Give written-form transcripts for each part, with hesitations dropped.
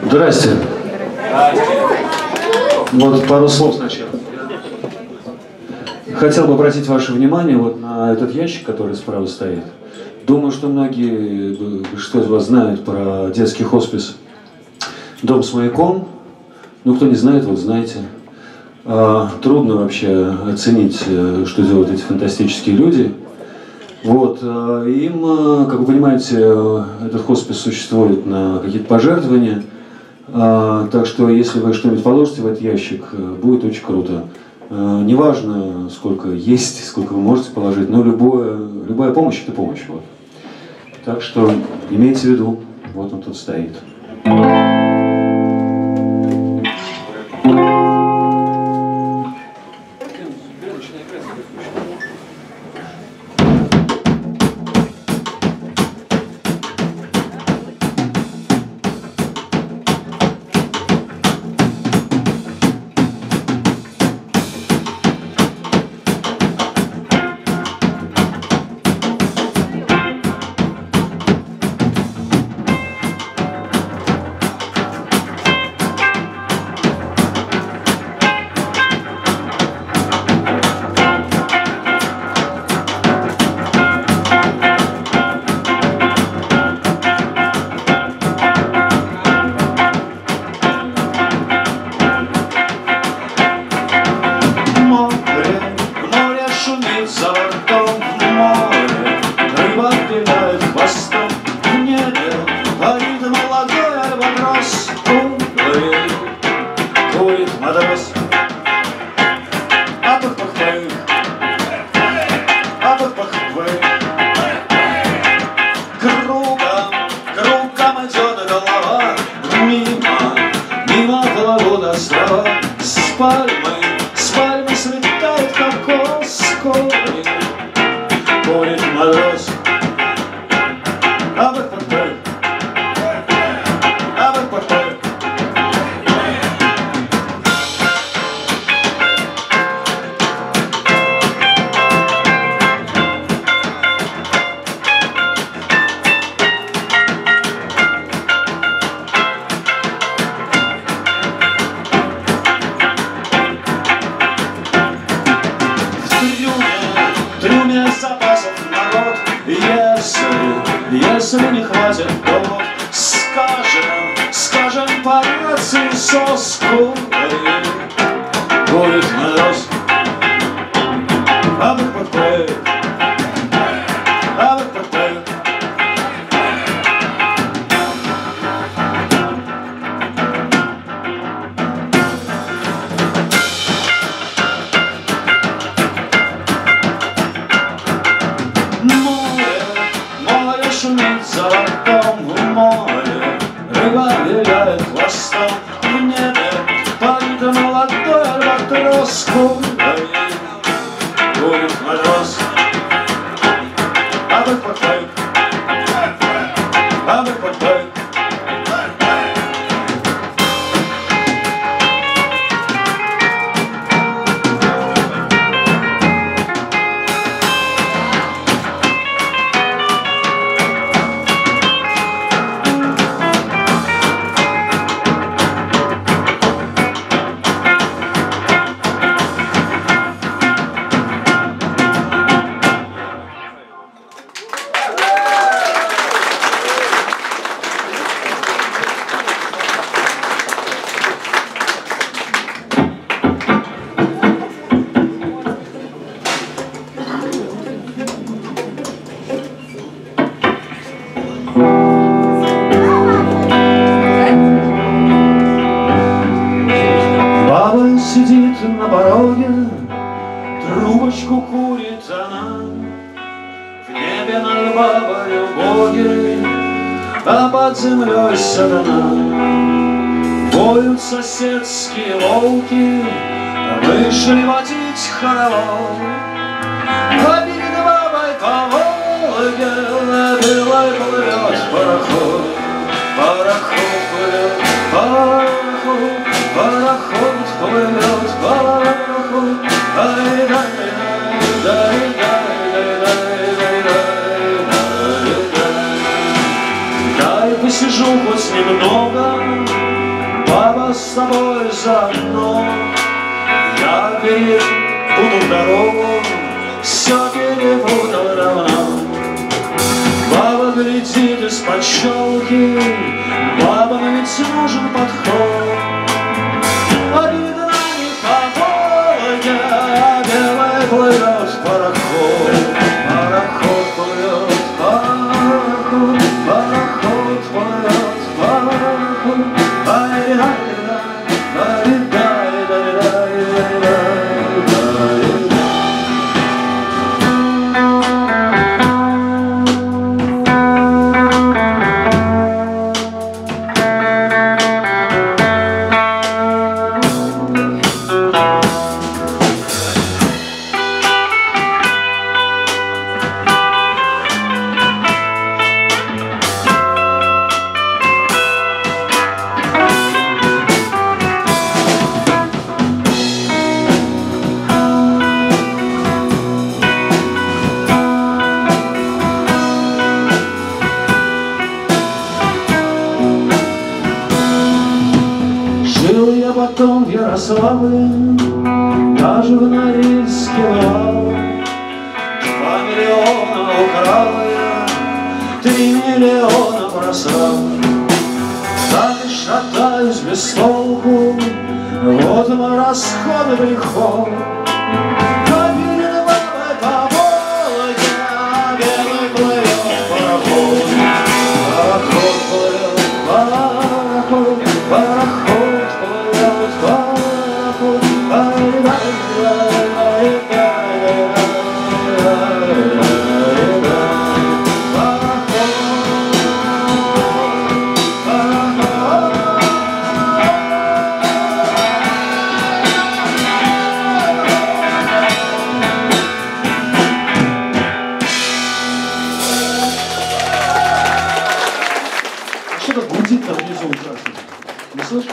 Здрасте. Вот пару слов сначала. Хотел бы обратить ваше внимание вот на этот ящик, который справа стоит. Думаю, что многие, что из вас знают про детский хоспис «Дом с маяком». Ну, кто не знает, вот знаете. Трудно вообще оценить, что делают эти фантастические люди. Вот, им, как вы понимаете, этот хоспис существует на какие-то пожертвования. Так что, если вы что-нибудь положите в этот ящик, будет очень круто. Неважно, сколько есть, сколько вы можете положить, но любая помощь – это помощь. Вот. Так что имейте в виду, вот он тут стоит. Если не хватит, то вот скажем по рации со скорой будет мороз. А вы подпой, а вы подпой. Шумит за бортом в море, рыба виляет хвостом в небе, парит молодой альбатрос, курой будет мороз. А вы подпой, а вы подпой. Сидит на пороге, трубочку курит она. В небе над бабою боги, а под землей сатана. Воют соседские волки, вышли водить хоровод. А перед бабой по Волге белой плывет пароход. Пароход плывет, пароход, пароход плывет, пароход. Дай посижу хоть немного за окном. Я перепутал дорогу, все перепутал давно. Баба глядит из-под щелки, бабам ведь нужен подход. А видно не по Волге, а белый плывет пароход. Пароход плывет, пароход, пароход плывет, пароход. Потом в Ярославле, даже в Норильске бывал. 2 миллиона украл я, 3 миллиона бросал. Так и шатаюсь без толку, вот мой расход и приход. Кабины бабы по Волге, а белый плывет пароход. Пароход плывет, пароход, пароход. Что-то гудит там внизу ужасно. Не слышишь?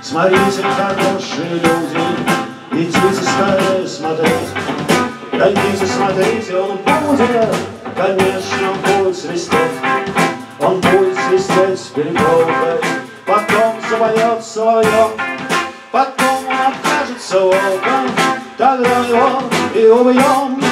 Смотрите, хорошие люди, идите скорее смотреть. Да идите смотрите, он будет, конечно, он будет свистеть. Он будет свистеть перепелкой, потом запоет соловьем, потом он окажется волком, тогда его и убьем.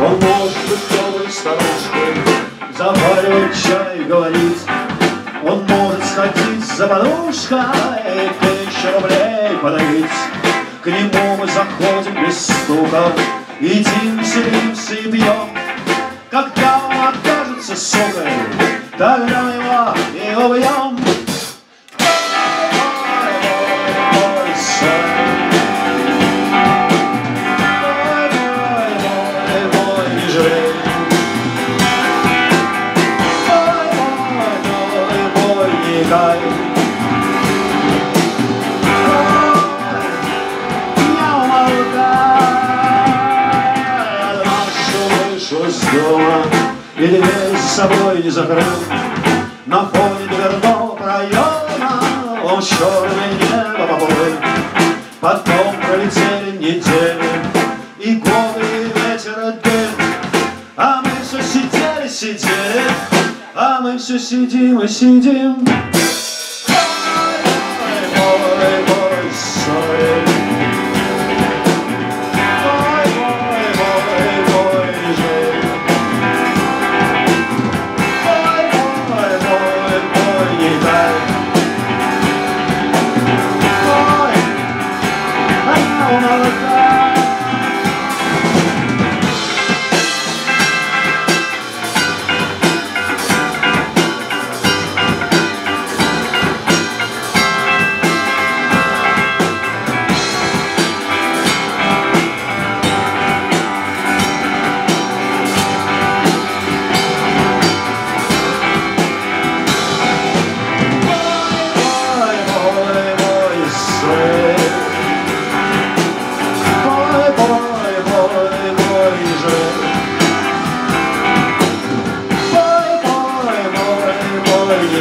Он может быть доброй старушкой, заваривать чай, говорить. Он может сходить за подружкой, 1000 рублей подарить. К нему мы заходим без стука, едим, селимся и пьем. Когда он окажется сукой, тогда мы его и убьем. Дома, и дверь с собой не закрыл. На фоне дверного проема он черное небо поплыл. Потом пролетели недели, и годы, и ветер, и дым. А мы все сидели, сидели, а мы все сидим и сидим. Ой, ой, ой,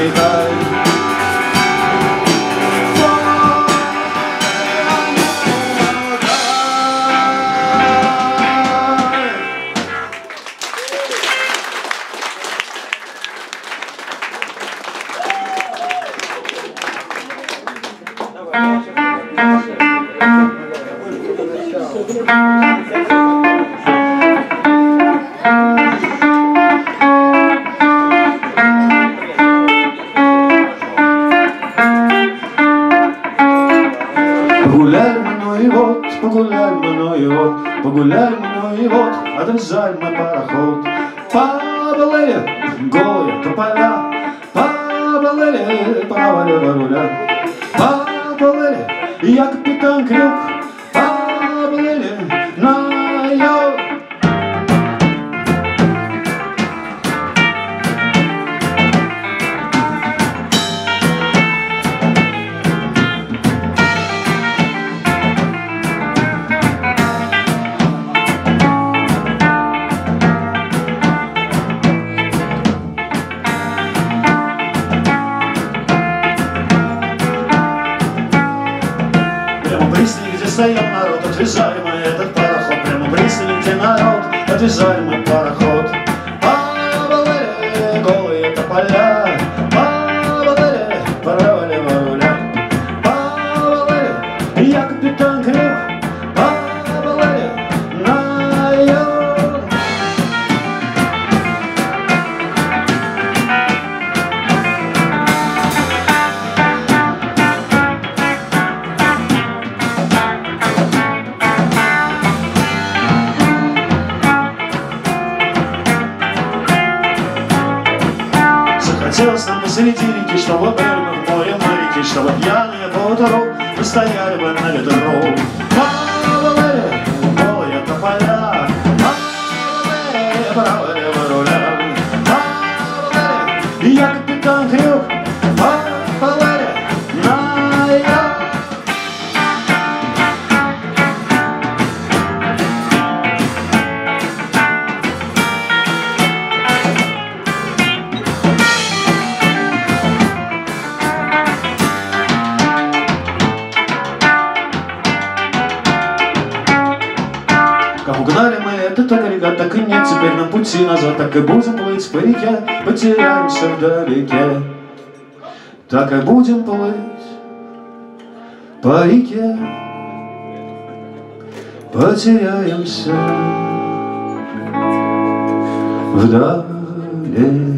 улетай. Погуляли мы, ну и вот, погуляли мы, ну и вот, погуляли мы, ну и вот, отвязали мы пароход. Поплыли голые тополя, поплыли право лево руля, поплыли, я капитан Крюк, поплыли на юг. Где стоял народ, отвязали мы этот пароход. Прямо в пристани, где народ, отвязали мы пароход. Поплыли голые тополя, поплыли право лево руля, поплыли, я капитан Крюк, поплыли на юг. Захотелось нам посреди реки, чтобы были мы в море моряки, чтобы пьяные поутру мы стояли бы на ветру. Поплыли голые тополя, поплыли право лево руля, поплыли, я капитан Крюк, поплыли на юг. Как угнали мы этот агрегат, так и нет теперь нам пути назад. Так и будем плыть по реке, потеряемся вдалеке. Так и будем плыть по реке, потеряемся вдалеке.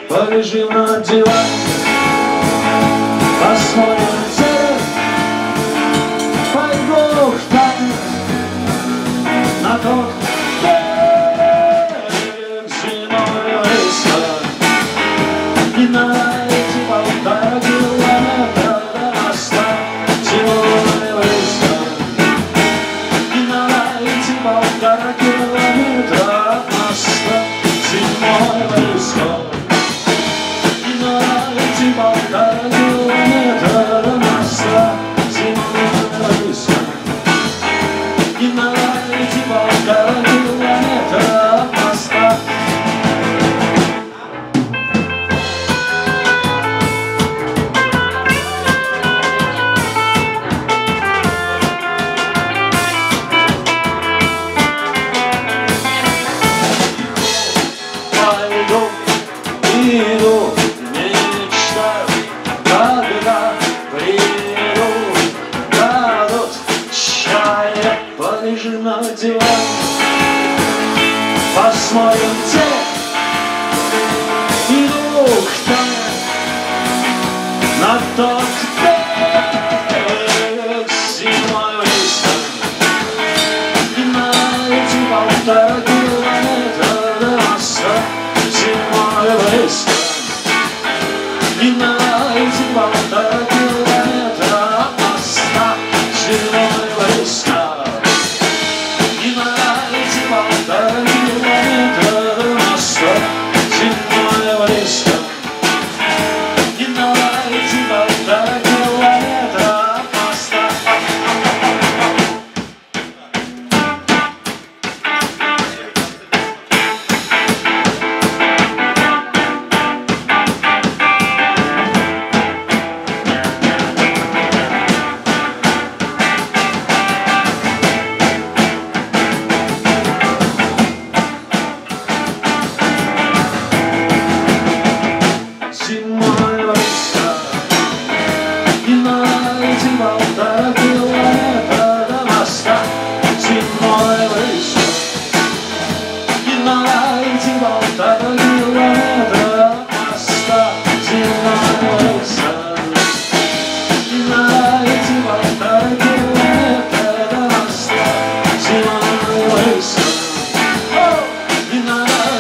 Полежим на диване, посмотрим телек, пойду в танк на тот берег зимой листа. Не найти 1,5 километра до моста зимой листа. Не найти 1,5 километра от моста зимой листа. эти 1,5 километра до моста зимой весна. И на эти 1,5 километра от моста. Иду, мечтаю, когда приеду, дадут чай, полежим на диван, посмотрим телек, иду к тебе на тот берег зимой весна. И на эти 1,5 километра до моста зимой весна. И на эти 1,5 километра от моста зимой весна. И на эти 1,5 километра до моста зимой весна. И на эти 1,5 километра от моста. Зимой весна. И на эти 1,5 километра до моста зимой весна. И на эти 1,5 километра от моста зимой весна. И на эти 1,5 километра до моста зимой весна. И на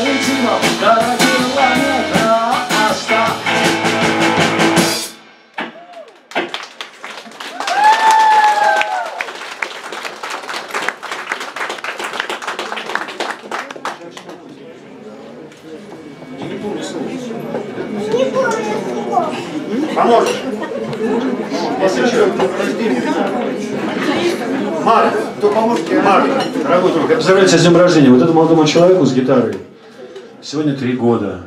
эти 1,5 километра от моста. Поможешь? Если что, подожди. Марк, кто поможет? Марк, дорогой друг. Поздравляйте с днем рождения. Вот этому молодому человеку с гитарой сегодня 3 года.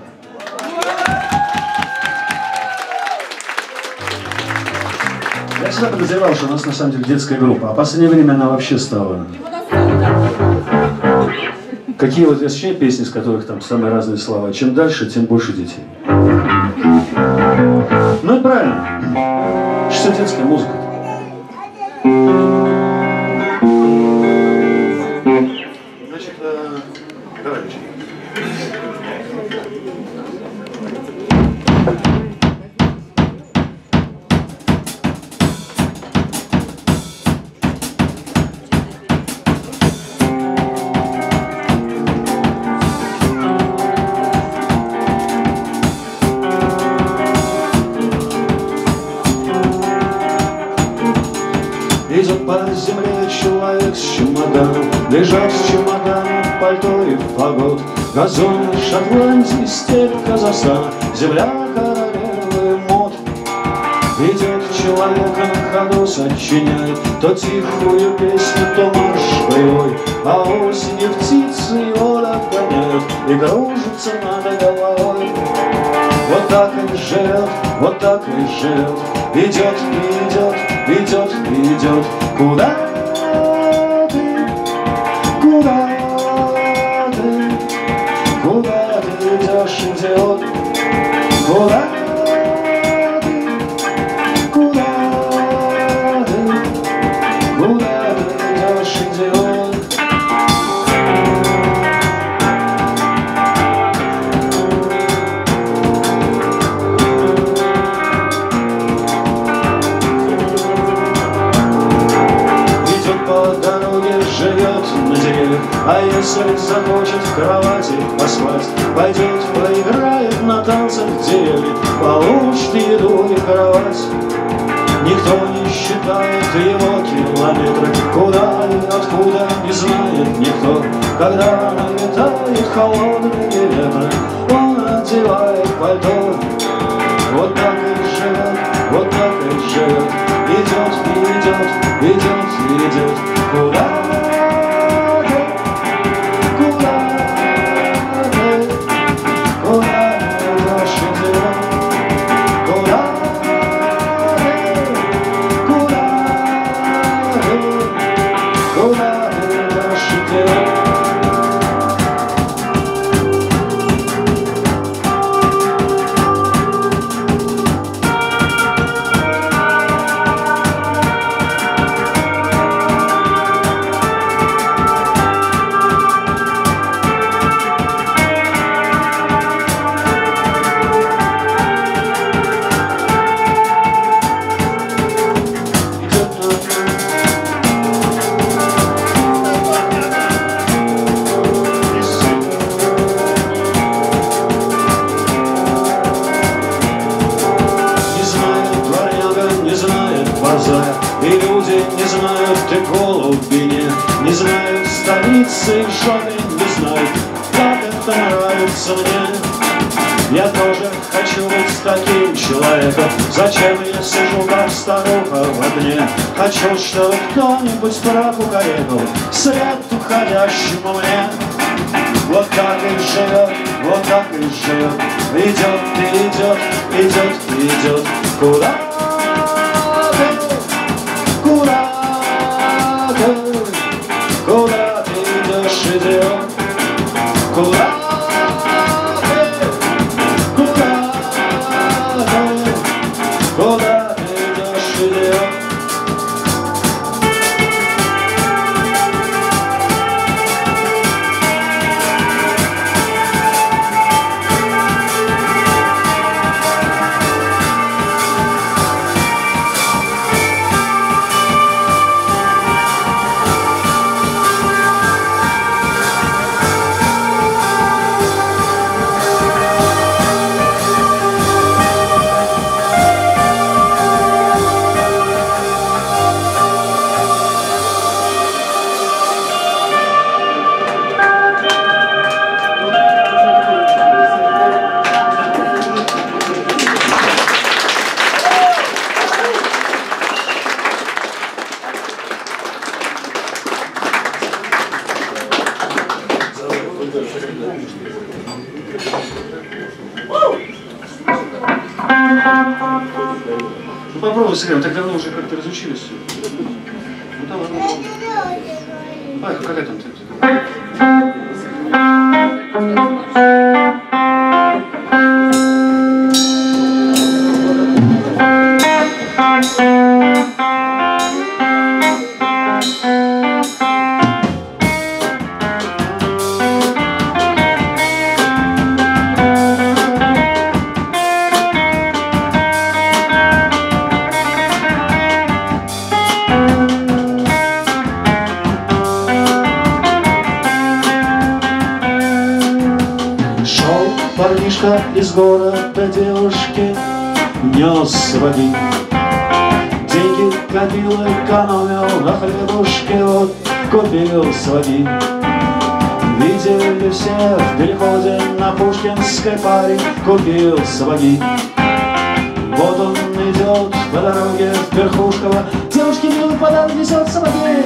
Я всегда подозревал, что у нас на самом деле детская группа, а в последнее время она вообще стала. Какие вот ощущения песни, с которых там самые разные слова. Чем дальше, тем больше детей. Ну это правильно. Что детская музыка? Значит, давай, Миша. Идет по земле человек с чемоданом, лежат с чемоданом пальто и фагот. Газон Шотландии, степь Казахстана, земля королевы мод. Идет человек на ходу, сочиняет то тихую песню, то марш боевой, а осенью птицы его догоняют и кружатся над головой. Вот так и живет, вот так и живет, идет, идет, идет, идет. Куда ты, куда ты, куда ты идешь, идиот? Куда ты, куда ты, куда ты идешь, идиот? А если захочет в кровати поспать, пойдет, поиграет на танцах в деревне, получит еду и кровать. Никто не считает его километры, куда и откуда не знает никто. Когда налетает холодные ветры, он одевает пальто. Вот так и идет, идет, идет куда-то, куда-то, куда идешь, идет, куда-то, куда-то, куда идешь, идет. И люди не знают, ты голубине, не знают столицы жены, не знают, как это нравится мне. Я тоже хочу быть таким человеком. Зачем я сижу, как старуха в огне? Хочу, чтобы кто-нибудь прах укорекал след уходящему мне. Вот так и живет, вот так и живет. Идет, идет, идет, идет куда? Куда-то, куда ты идешь, идет, куда-то, куда-то, куда ты идешь, идет. Ну попробуй сыграем, так давно уже как-то разучились. Ну давай, ну. Ай, какая там ты? Парнишка из города девушки нес сапоги. Деньги копил, экономил на хлебушке, вот купил сапоги. Видели все в переходе на Пушкинской паре, купил сапоги. Вот он идет по дороге в Верхушково, девушке милый подарок несет сапоги.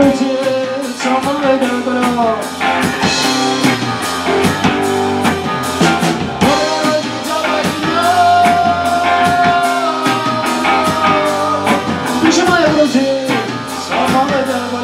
крутит со мной добро. Прижимая груди со мной добро.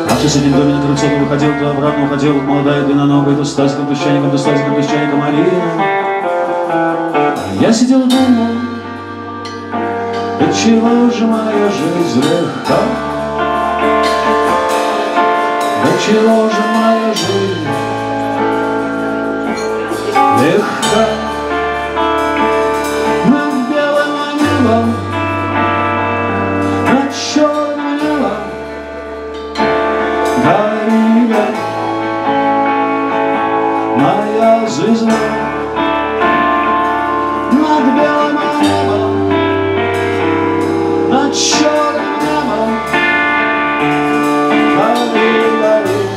В соседнем доме на крыльцо то выходил, то обратно уходил, молодая длинноногая, то с тазиком, то с чайником, то с тазиком, то с чайником Марина. А я сидел и думал, отчего же моя жизнь легка? Отчего же моя жизнь легка? Над белым небом, над черным небом горит моя звезда. Над белым небом, над черным небом горит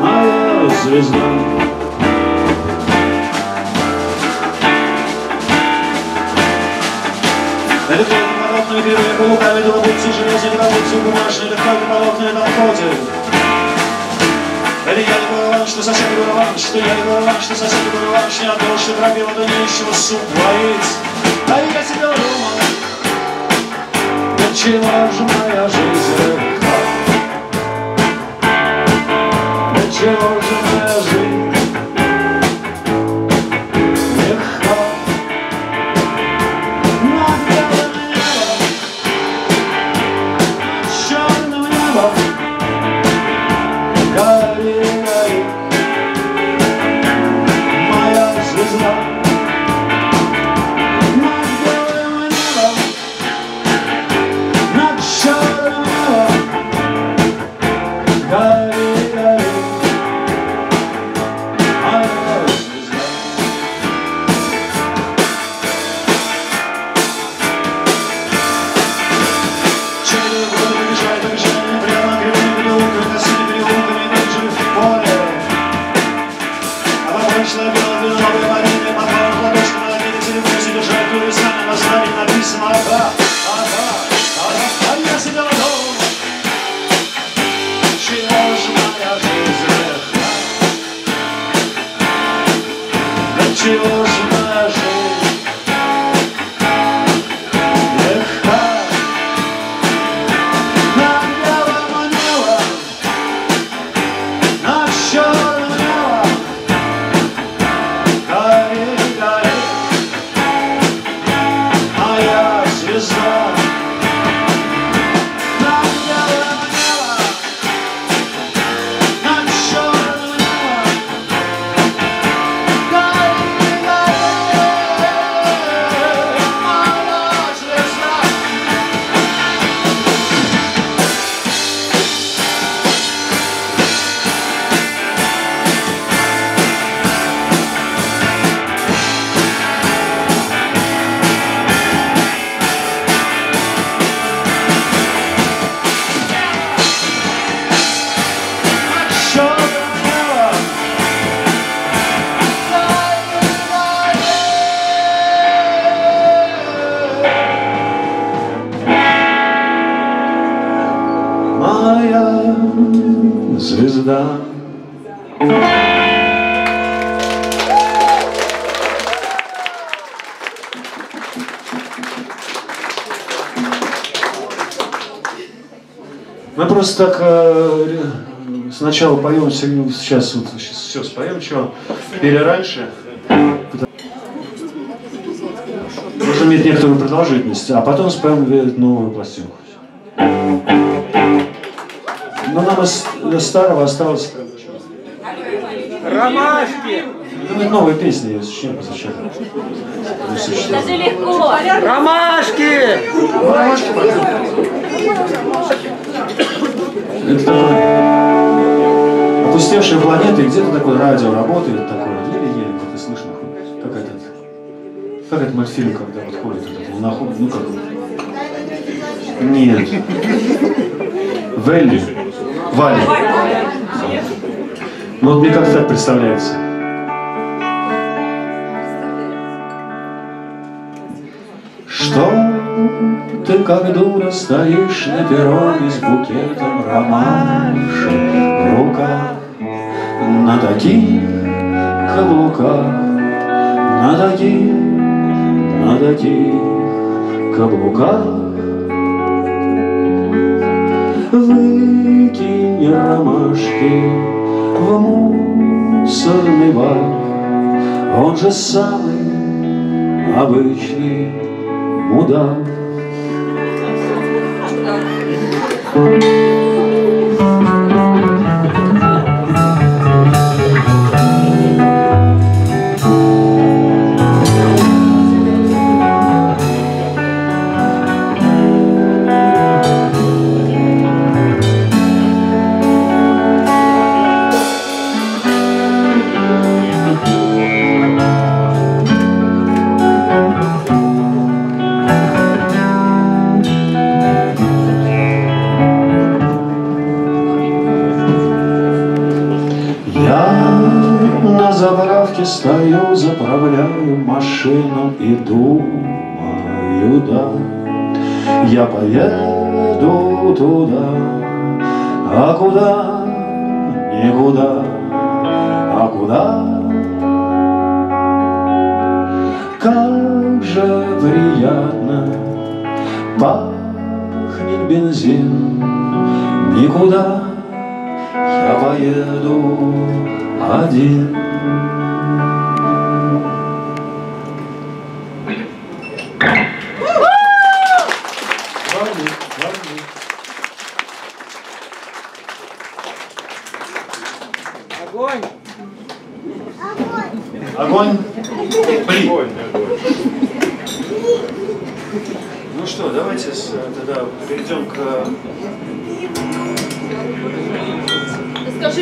моя звезда. Это только подобные первые полуками, долобутцы, железные долобутцы, бумажные, это только подобные на входе. Это я не был что сосед не был что я не был что сосед не был не отдал, что пробил, да нечего суп варить. А я себе думал, отчего же моя жизнь легка? Отчего же моя жизнь легка? Над белым небом, над черным небом горит моя звезда. Над белым небом, над черным небом горит моя звезда. Через годы побежали движения прямо кривыми переулками, косыми переулками, бежали в поле. А потом шла белая длинноногая Марина, махала ладошкой на обеде телефон, держать туристами, на знаке написано «Ага, ага, ага». А я сидел дома, чего же моя жизнь легка? Чего же моя жизнь легка? Над белым небом, над черным небом горит моя звезда. звезда. Мы просто так сначала поем, сейчас вот все споем, что пели раньше. Должен иметь некоторую продолжительность, а потом споем новую пластинку. Но нам из старого осталось... Ромашки! Ну, новые песни есть, чем зачем? Даже легко. Ромашки! Ромашки, это такой опустевшие планеты, где-то такое радио работает, такое еле-еле где-то слышно. Как этот мультфильм, когда вот ходит этот луноход, ну как? Нет. Вэлли. Валли. Ну вот мне как так представляется. Что ты как дура стоишь на перроне с букетом ромашек в руках, на таких каблуках, на таких каблуках. Выкинь ромашки в мусорный бак, он же самый обычный мудак. Стою, заправляю машину и думаю, да, я поеду туда, а куда, никуда, а куда. Как же приятно пахнет бензин, никуда я поеду один. Огонь! Огонь! Блин! Ну что, давайте тогда перейдем к... Скажи,